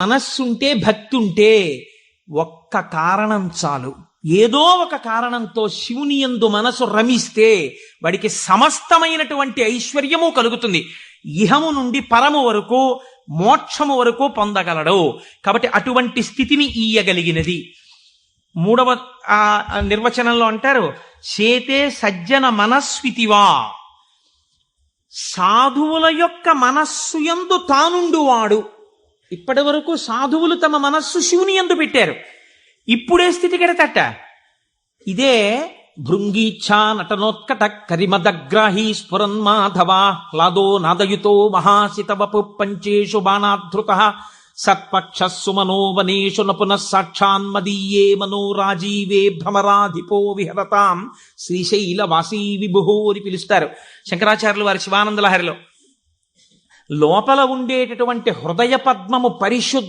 మనస్సుంటే భక్తి ఉంటే ఒక్క కారణం చాలు. ఏదో ఒక కారణంతో శివుని యందు మనసు రమిస్తే వాడికి సమస్తమైనటువంటి ఐశ్వర్యము కలుగుతుంది. ఇహము నుండి పరము వరకు, మోక్షము వరకు పొందగలడు. కాబట్టి అటువంటి స్థితిని ఇయ్యగలిగినది. మూడవ నిర్వచనంలో అంటారు, చేతే సజ్జన మనస్వితివా. సాధువుల యొక్క మనస్సు యందు తానుండువాడు. ఇప్పటి వరకు సాధువులు తమ మనస్సు శివుని యందు పెట్టారు. ఇప్పుడే స్థితి కెడతట. ఇదే భృంగీచ్ఛా నటనోత్కట కరిమదగ్రాహీ స్ఫురన్మాధవా హ్లాదో నాదయుతో మహాసితవపు పంచేషు బాణాధృత సత్పక్ష సుమనోవనేషు నపునః సాక్షాన్మదీయే మనో రాజీవే భ్రమరాధిపో విహరతాం శ్రీశైలవాసీ విభుహో అని పిలుస్తారు శంకరాచార్యులు వారి శివానంద లహరిలో. లోపల ఉండేటటువంటి హృదయ పద్మము పరిశుద్ధ